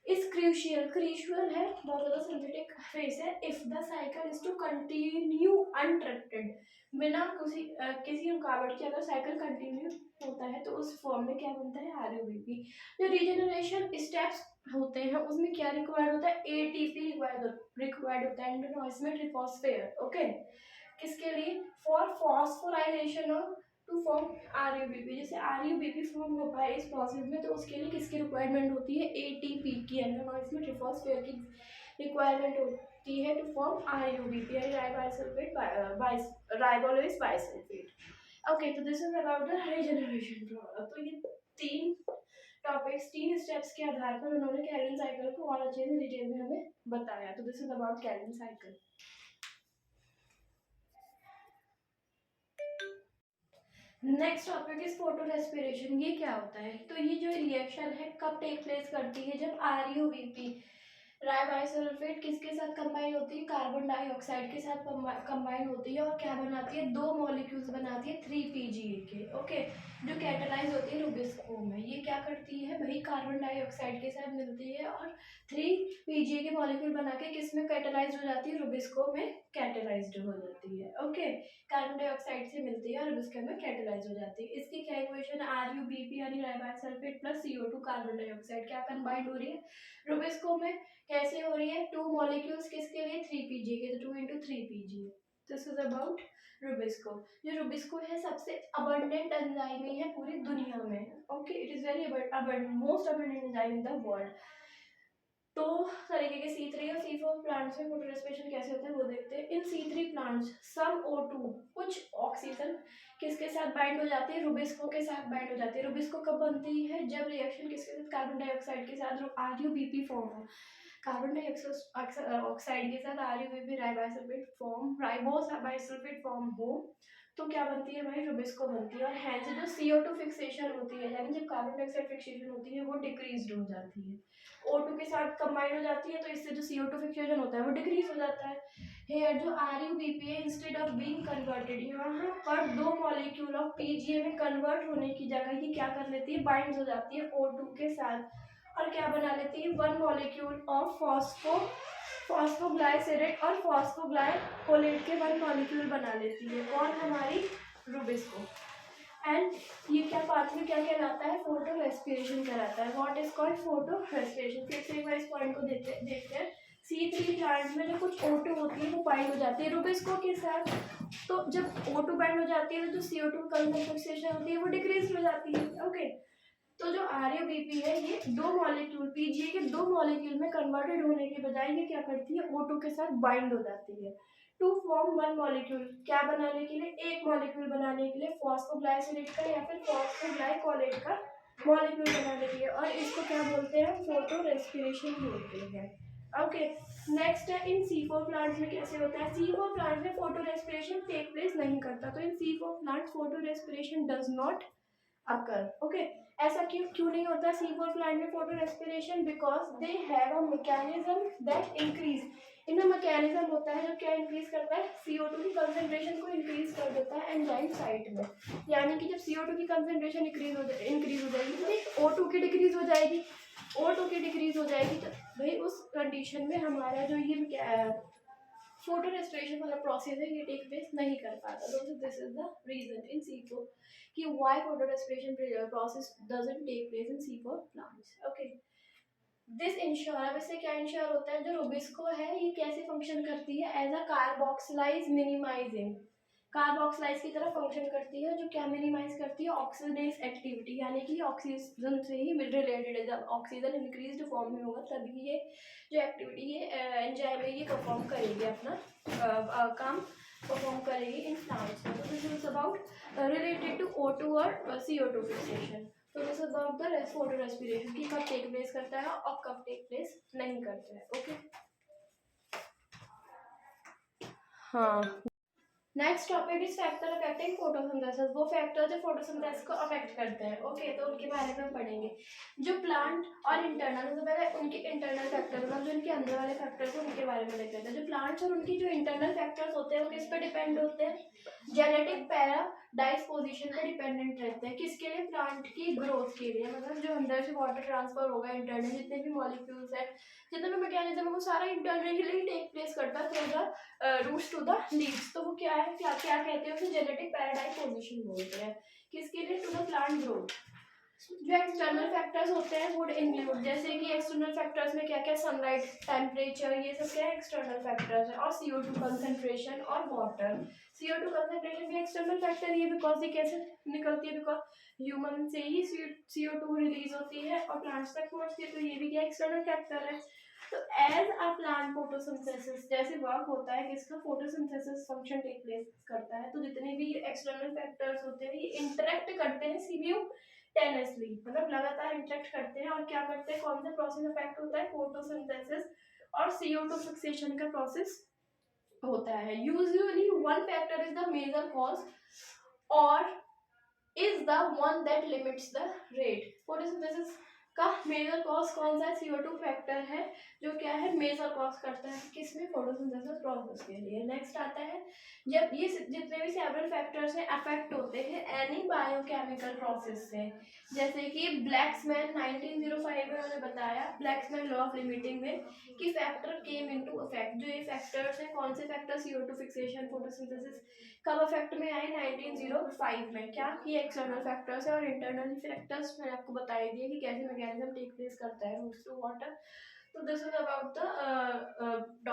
इज क्रूशियल है, बहुत ज्यादा सिंथेटिक फेस है। If the cycle is to continue uninterrupted, बिना किसी रुकावट के अगर साइकिल कंटिन्यू होता है तो उस फॉर्म में क्या बनता है, RUBP। जो रीजनरेशन स्टेप्स होते हैं उसमें क्या रिक्वायर्ड होता है, ATP रिक्वायर्ड होता है, एंडोनॉइसमेट ट्रिफॉस्फेट। ओके, किसके लिए, for phosphorylation of to form RUBP। जैसे RUBP फॉर्म हो पाए इस प्रोसेस में तो उसके लिए किसकी रिक्वायरमेंट होती है, ATP की, एंडोनॉइसमेट ट्रिफॉस्फेट की रिक्वायरमेंट होती है टू फॉर्म RUBP यानी राइबोलेस बाइसल्फेट। ओके, तो this is about the regeneration product. तो ये 3 टॉपिक्स, 3 स्टेप्स के आधार पर उन्होंने कैल्विन साइकिल को और अच्छे से डिटेल में हमें बताया। तो this is about Calvin cycle. Next topic is photo respiration. ये क्या होता है? तो ये जो रिएक्शन है कब टेक प्लेस करती है? जब RuBP राइबाइसल्फेट किसके साथ कंबाइन होती है? कार्बन डाइऑक्साइड के साथ कंबाइन होती है और क्या बनाती है? दो मॉलिक्यूल्स बनाती है 3PGA के। ओके, जो कैटालाइज होती है रुबिस्को में। ये क्या करती है भाई? कार्बन डाइऑक्साइड के साथ मिलती है और 3PGA के मॉलिक्यूल बना के किस में कैटालाइज हो जाती है? रुबिस्को में कैटालाइज्ड हो जाती है। ओके, कार्बन डाइऑक्साइड से मिलती है और रुबिस्को में कैटालाइज हो जाती है। इसकी क्या इक्वेशन? RuBP यानी राइबाइसल्फेट प्लस CO2 कार्बन डाइऑक्साइड क्या कंबाइंड हो रही है रुबिस्को में? कैसे हो रही है? टू मॉलिक्यूल्स किसके लिए? 3PG के, तो 2 × 3PG। This is about Rubisco. जो रुबिस्को है सबसे अबंडेंट एंजाइम है पूरी दुनिया में। Okay, it is very most abundant enzyme in the world. तो तरीके के C3 और C4 प्लांट्स में फोटो रेस्पिरेशन कैसे होता है वो देखते हैं। इन C3 प्लांट्स सम O2 कुछ ऑक्सीजन किसके साथ बाइंड हो जाती है? रुबिस्को के साथ बाइंड हो जाती है। रुबिस्को कब बनती है? जब रिएक्शन किसके साथ? कार्बन डाइऑक्साइड के साथ RuBP फॉर्म हो। कार्बन डाइऑक्साइड के साथ RuBP राइबाइसल्फेट फॉर्म, राइबोस बाइसल्फेट फॉर्म हो तो क्या बनती है भाई? रुबिस्को बनती है। और हैंस जो CO2 फिक्सेशन होती है यानी जब कार्बन डाइऑक्साइड फिक्सेशन होती है वो डिक्रीज हो जाती है, O2 के साथ कंबाइन हो जाती है, तो इससे जो CO2 फिक्सेशन होता है वो डिक्रीज हो जाता है। हेयर जो RuBP है इंस्टेड ऑफ बीइंग कन्वर्टेड, यहाँ पर दो मॉलिक्यूल ऑफ PGA में कन्वर्ट होने की जगह ये क्या कर लेती है? बाइंड हो जाती है O2 के साथ और क्या बना लेती है? वन मॉलिक्यूल ऑफ फॉस्फोग्लाइसरेट और फॉस्फोग्लाइकोलेट के वन मॉलिक्यूल बना लेती है। कौन? हमारी रुबिस्को। एंड ये क्या पाथवे क्या कहलाता है? फोटो रेस्पिरेशन कहलाता है। What is called photo respiration. फिर से एक बार इस पॉइंट को देखते हैं। C3 प्लांट में जो कुछ O2 होती है वो बाइंड हो जाती है रुबिस्को के साथ। तो जब O2 बाइंड हो जाती है तो जो CO2 कंसंट्रेशन होती है वो डिक्रीज हो जाती है। ओके, तो जो RuBP है ये दो मॉलिक्यूल PGA के दो मॉलिक्यूल में कन्वर्टेड होने के बजाय ये क्या करती है? O2 के साथ बाइंड हो जाती है टू फॉर्म वन मॉलिक्यूल। क्या बनाने के लिए? एक मॉलिक्यूल बनाने के लिए फॉस्फोग्लाइसरेट का या फिर फॉस्फोग्लाइकोलेट का मॉलिक्यूल बनाने के लिए, और इसको क्या बोलते हैं? फोटो रेस्पिरेशन बोलते हैं। ओके, नेक्स्ट है इन C4 प्लांट्स में कैसे होता है? C4 प्लांट में फोटो रेस्पिरेशन टेक प्लेस नहीं करता, तो इन C4 plant photo respiration does not occur. Okay, ऐसा क्यों क्यों नहीं होता C4 प्लांट में photo respiration? Because they have a mechanism that increase. इनमें मैकेनिज्म होता है जो क्या इंक्रीज करता है? CO2 की कंसेंट्रेशन को इंक्रीज कर देता है एंजाइम साइट में। यानी कि जब CO2 की कंसेंट्रेशन इंक्रीज हो जाएगी तो O2 की डिक्रीज हो जाएगी। O2 की डिक्रीज हो जाएगी तो भाई उस कंडीशन में हमारा जो ये फोटो रेस्पिरेशन वाला प्रोसेस है ये टेक प्लेस नहीं कर पाता। तो this is the reason in C4 कि why photorespiration process doesn't take place in C4 plants. Okay, this ensure, अब इससे क्या इंश्योर होता है? जो रुबिस्को है ये कैसे फंक्शन करती है? एज अ कार्बोक्सिलाइज मिनिमाइजिंग, कार्बोक्सिलाइज की तरह फंक्शन करती है। जो क्या मिनिमाइज करती है? ऑक्सीडेज एक्टिविटी, यानी कि ऑक्सीजन से ही रिलेटेड है। जब ऑक्सीजन इंक्रीज्ड फॉर्म में होगा तभी ये जो एक्टिविटी ये एंजाइम है ये परफॉर्म करेगी, अपना काम परफॉर्म करेगी इन प्लांट्स में। तो this is about related to O2 और CO2 फिक्सेशन। तो this is about the photorespiration कि कब टेक प्लेस करता है और कब टेक प्लेस नहीं करता है। ओके, हाँ, next topic is factor affecting photosynthesis. वो फैक्टर जो फोटोसिंथेसिस को अफेक्ट करते हैं। ओके, तो उनके बारे में हम पढ़ेंगे। जो प्लांट और इंटरनल, सबसे पहले उनके इंटरनल फैक्टर मतलब जो इनके अंदर वाले फैक्टर्स हैं उनके बारे में देख लेते हैं। जो प्लांट्स और उनकी जो इंटरनल फैक्टर्स होते हैं वो किस पे डिपेंड होते हैं? जेनेटिक पैराडाइस्पोजिशन पे डिपेंडेंट रहते हैं। किसके लिए? प्लांट की ग्रोथ के लिए। मतलब जो अंदर से वाटर ट्रांसफर होगा इंटरनल, जितने भी मॉलिक्यूल्स है, जितने भी मैकेनिज्म है वो सारा इंटरनली टेक प्लेस करता है through the roots to the leaves. तो वो क्या है? क्या क्या कहते हैं उसे? जेनेटिक पैराडाइपोजिशन बोलते हैं। किसके लिए? To the plant growth. जो एक्सटर्नल फैक्टर्स होते हैं वुड इंक्लूड, जैसे कि एक्सटर्नल फैक्टर्स में क्या क्या? सनलाइट, टेम्परेचर, ये सब क्या है? एक्सटर्नल फैक्टर्स है। और CO2 कंसंट्रेशन और वाटर। CO2 कंसंट्रेशन भी एक्सटर्नल फैक्टर ही है, बिकॉज ये कैसे निकलती है? बिकॉज ह्यूमन से ही CO2 रिलीज होती है और प्लांट्स तक पहुंचती है, तो ये भी क्या? एक्सटर्नल फैक्टर है। तो एज अ प्लांट फोटोसिंथेसिस जैसे वर्क होता है किसका? फोटोसिंथेसिस फंक्शन टेक प्लेस करता है, तो जितने भी एक्सटर्नल फैक्टर्स होते हैं ये इंटरेक्ट करते हैं सिम्यूटेनियसली, मतलब लगातार इंटरेक्ट करते हैं और क्या करते हैं? कौन सा प्रोसेस इफेक्ट होता है? फोटोसिंथेसिस और CO2 फिक्सेशन का प्रोसेस होता है। Usually one factor is the major cause और is the one that limits the rate. Photosynthesis का मेजर कॉज कौन सा है? CO2 फैक्टर है, जो क्या है मेजर कॉज करता है किसमें? फोटोसिंथेसिस प्रोसेस के लिए। नेक्स्ट आता है, जब ये जितने भी सेवरल फैक्टर्स हैं अफेक्ट होते हैं एनी बायोकेमिकल प्रोसेस से, जैसे कि ब्लैक्समैन 1905 में उन्होंने बताया, ब्लैक्समैन लॉ ऑफ लिमिटिंग में, कि फैक्टर केम इनटू इफेक्ट। जो ये फैक्टर्स हैं, कौन से फैक्टर? CO2 फिक्सेशन, फोटोसिंथेसिस, कब इफेक्ट में आए? 1905 में। क्या? ये एक्सटर्नल फैक्टर्स है, और इंटरनल फैक्टर्स मैंने आपको बता ही दिए कि कैसे मैकेनिज्म टेक प्लेस करता है रूट्स टू वाटर। तो this is about the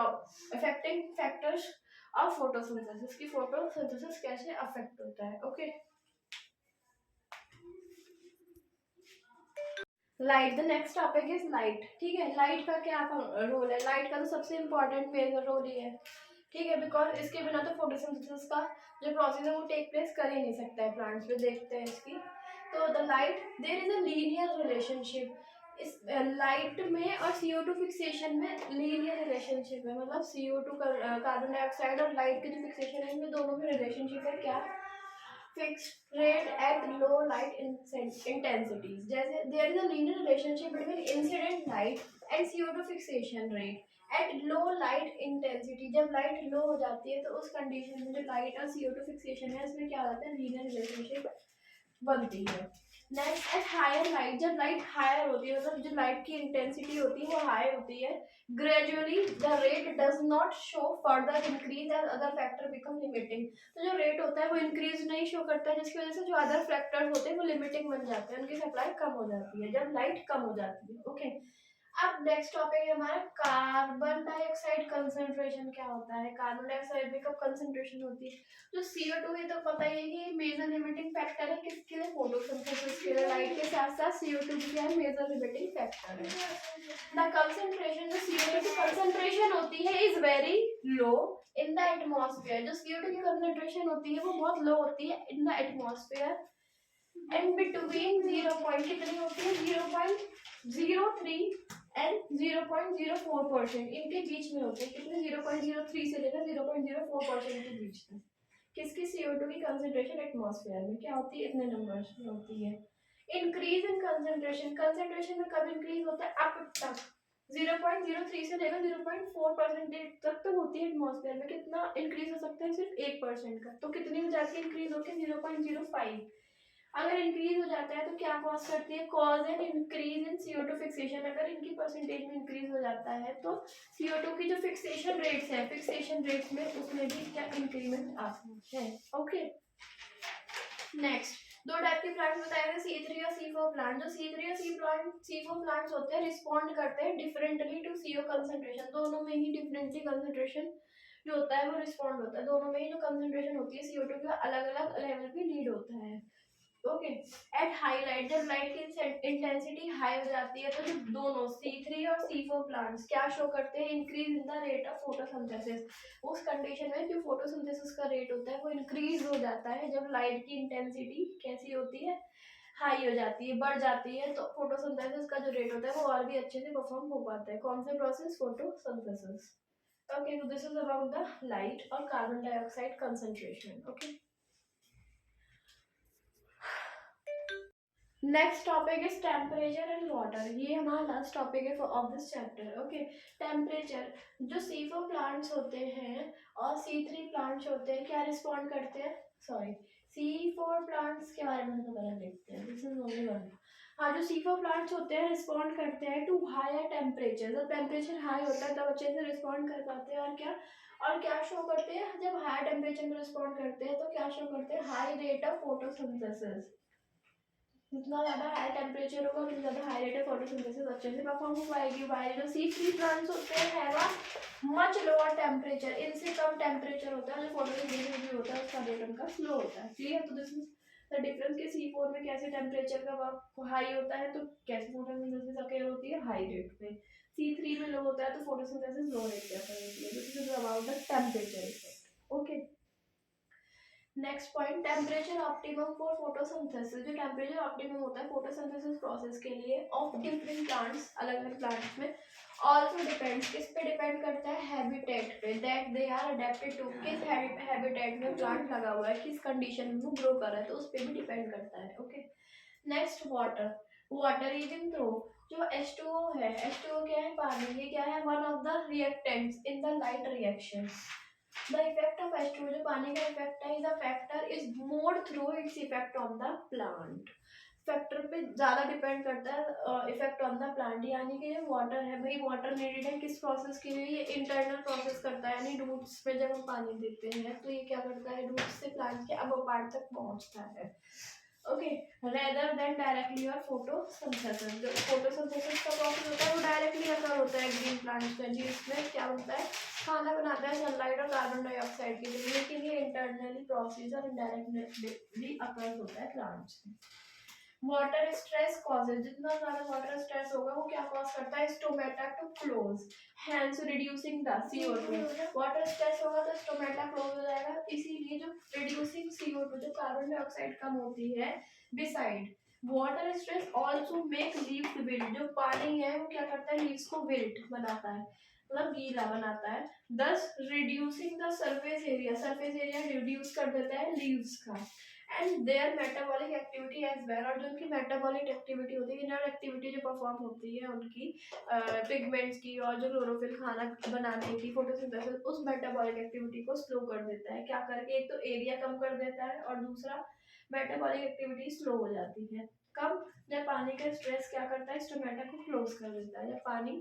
affecting factors of photosynthesis, की फोटोसिंथेसिस कैसे अफेक्ट होता है। Okay, light, the next topic is light. ठीक है, लाइट का क्या रोल है? लाइट का तो सबसे इम्पोर्टेंट मेजर रोल ही है, ठीक है, बिकॉज इसके बिना तो फोटोसिंथेसिस का जो प्रोसेस है वो टेक प्लेस कर ही नहीं सकता है प्लांट्स पे। देखते हैं इसकी। तो the light, there is a linear relationship, इस लाइट में और CO2 फिक्सेशन में लीनियर रिलेशनशिप है। मतलब CO2 कार्बन डाइऑक्साइड और लाइट के जो फिक्सेशन है इनमें दोनों में रिलेशनशिप है। क्या? fixed rate at low light intensities. जैसे there is a linear relationship between incident light and CO2 fixation rate at low light intensity. जब लाइट लो हो जाती है तो उस कंडीशन में जो लाइट और CO2 फिक्सेशन है इसमें क्या होता है? लीनियर रिलेशनशिप बनती है। नेक्स्ट, एट हायर लाइट, जब लाइट हायर होती है, मतलब जो लाइट की इंटेंसिटी होती है वो हाई होती है, gradually the rate does not show further increase as other factor become limiting. तो जो रेट होता है वो इंक्रीज नहीं शो करता है, जिसकी वजह से जो अदर फैक्टर्स होते हैं वो लिमिटिंग बन जाते हैं, उनकी सप्लाई कम हो जाती है जब लाइट कम हो जाती है। ओके, अब नेक्स्ट टॉपिक है हमारा कार्बन डाइऑक्साइड कंसंट्रेशन। क्या होता है? कार्बन डाइऑक्साइड में कब कंसंट्रेशन होती है? जो CO2 है तो पता ही है कि मेजर लिमिटिंग फैक्टर है किसके लिए? फोटोसिंथेसिस के लिए। लाइट के साथ साथ CO2 भी क्या है? मेजर लिमिटिंग फैक्टर है। द कंसंट्रेशन, जो CO2 की कंसंट्रेशन होती है is very low in the atmosphere. जो CO2 की कंसंट्रेशन होती है वो बहुत लो होती है in the atmosphere, and between 0 point कितनी होती है? 0.03 एंड 0.04%, इनके बीच में होते हैं। कितने? 0.03 से लेकर 0.04% के बीच में किसकी? CO2 की कंसंट्रेशन एटमॉस्फेयर में क्या होती है? इतने नंबर्स में होती है। इंक्रीज इन कंसंट्रेशन, कंसंट्रेशन में कब इंक्रीज होता है? अप तक 0.03 से लेकर 0.4% तक तो होती है एटमॉस्फेयर में। कितना इंक्रीज हो सकता है? सिर्फ 1% का। तो कितनी हो जाती है इंक्रीज होकर? 0.05। अगर इंक्रीज हो जाता है तो क्या कॉज करती है? Cause an increase in CO2 fixation. अगर इनकी परसेंटेज में इंक्रीज हो जाता है तो CO2 की जो फिक्सेशन रेट्स है, फिक्सेशन रेट्स में उसमें भी क्या इंक्रीमेंट आती है। ओके, नेक्स्ट, दो टाइप के प्लांट्स बताए थे, C3 और C4 प्लांट। जो C3 और C4 प्लांट्स होते हैं रिस्पॉन्ड करते हैं डिफरेंटली टू CO कंसंट्रेशन। दोनों में ही डिफरेंटली कंसंट्रेशन जो होता है वो रिस्पॉन्ड होता है। दोनों में ही जो कंसंट्रेशन होती है CO2 का अलग अलग लेवल पे नीड होता है। ओके, एट हाई लाइट, जब लाइट की इंटेंसिटी हाई हो जाती है तो जो दोनों C3 और C4 प्लांट्स क्या शो करते हैं? Increase in the rate of photosynthesis. उस कंडीशन में जो फोटोसिंथेसिस का रेट होता है वो इंक्रीज हो जाता है जब लाइट की इंटेंसिटी कैसी होती है? हाई हो जाती है, बढ़ जाती है, तो फोटोसिंथेसिस का जो रेट होता है वो और भी अच्छे से परफॉर्म हो पाता है। कौन सा process? Photosynthesis. Okay, so this is about the light और carbon dioxide concentration. Okay, next topic is temperature and water. ये हमारा लास्ट टॉपिक है of this chapter. Okay, temperature, जो C4 प्लांट्स होते हैं और C3 प्लांट्स होते हैं क्या रिस्पॉन्ड करते हैं? सॉरी, C4 प्लांट्स के बारे में हम दोबारा देखते हैं। This is only one. हाँ, जो C4 प्लांट्स होते हैं रिस्पॉन्ड करते हैं टू हायर टेम्परेचर। जब टेम्परेचर हाई होता है तब अच्छे से रिस्पॉन्ड कर पाते हैं। और क्या शो करते हैं? जब हाई टेम्परेचर में रिस्पॉन्ड करते हैं तो क्या शो करते हैं? High rate of photosynthesis. जितना ज़्यादा हाई टेम्परेचर होगा उतना ज़्यादा हाई रेट ऑफ फोटोसिंथेसिस अच्छे से परफॉर्म हो पाएगी। वाइल जो C3 प्लांट्स होते हैं हैव मच लोअर टेम्परेचर, इनसे कम टेम्परेचर होता है, जो फोटोसिंथेसिस भी होता है उसका रेट उनका स्लो होता है। क्लियर? तो दिस इज द डिफरेंस कि C4 में कैसे टेम्परेचर का हाई होता है तो कैसे फोटोसिंथेसिस अकेयर होती है? हाई रेट पे। C3 में लो होता है तो फोटोसिंथेसिस लो रेट पे अकेयर होती है। This is about the temperature effect. Okay, next point, temperature optimum for photosynthesis. जो टेम्परेचर ऑप्टिमम होता है फोटोसिंथेसिस प्रोसेस के लिए ऑफ डिफरेंट प्लांट्स, अलग अलग प्लांट्स में, ऑल्सो डिपेंड्स, किस पे डिपेंड करता है, हैबिटेट पे, that they are adapted to, किस हैबिटेट में प्लांट लगा हुआ है, किस कंडीशन में वो ग्रो कर रहा है, तो उस पे भी डिपेंड करता है। Okay, next water, water even throw, जो H2O है, H2O क्या है, पानी, ये क्या है, one of the reactants in the light reaction. The effect of H2O, जो पानी का इफेक्ट है, is a factor is more through its effect on the plant, factor पे ज़्यादा डिपेंड करता है इफेक्ट ऑन द प्लांट। यानी कि जो वाटर है भाई, वाटर नीडेड है किस प्रोसेस के लिए, ये इंटरनल प्रोसेस करता है, यानी रूट्स पे जब हम पानी देते हैं तो ये क्या करता है, रूट्स से प्लांट के अब पार्ट तक पहुंचता है। ओके, रेदर देन डायरेक्टली और फोटोसिंथेसिस, जो फोटोसिंथेसिस का प्रोसेस होता है वो डायरेक्टली अकर होता है ग्रीन प्लांट्स में, जिसमें क्या होता है, खाना बनाता है सनलाइट और कार्बन डाइऑक्साइड के लिए, लेकिन ये इंटरनली प्रोसेस और इनडायरेक्टली अकर होता है प्लांट्स में। वाटर स्ट्रेस कॉजेज, जितना ज्यादा वाटर स्ट्रेस होगा वो क्या कॉज करता है, stomata to close, hence reducing the CO2। Water stress होगा तो स्टोमेटा क्लोज हो जाएगा, इसीलिए जो रिड्यूसिंग CO2, जो कार्बन डाइऑक्साइड कम होती है, beside water stress also make leaves wilt, जो पानी है वो क्या करता है, लीव्स को विल्ट बनाता है, मतलब गीला बनाता है, thus reducing the surface area, surface area reduce कर देता है लीव्स का, and their metabolic activity as well, और जो उनकी मेटाबॉलिक एक्टिविटी होती है, इनर एक्टिविटी जो परफॉर्म होती है उनकी पिगमेंट्स की और जो क्लोरोफिल खाना बनाने की, फोटोसिंथेसिस, उस मेटाबॉलिक एक्टिविटी को स्लो कर देता है, क्या करके, एक तो एरिया कम कर देता है और दूसरा मेटाबॉलिक एक्टिविटी स्लो हो जाती है। कब, जब पानी का स्ट्रेस क्या करता है, स्टोमेटा को क्लोज कर देता है, जब पानी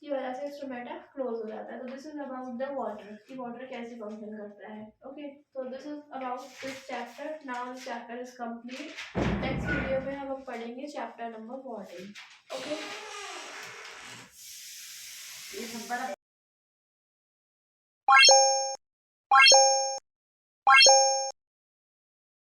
की वजह से स्टोमेटा क्लोज हो जाता है। तो this is about the water, कि वाटर कैसे फंक्शन करता है। ओके, तो this is about this chapter, now this chapter is complete. Next video में हम पढ़ेंगे चैप्टर नंबर 14। ओके।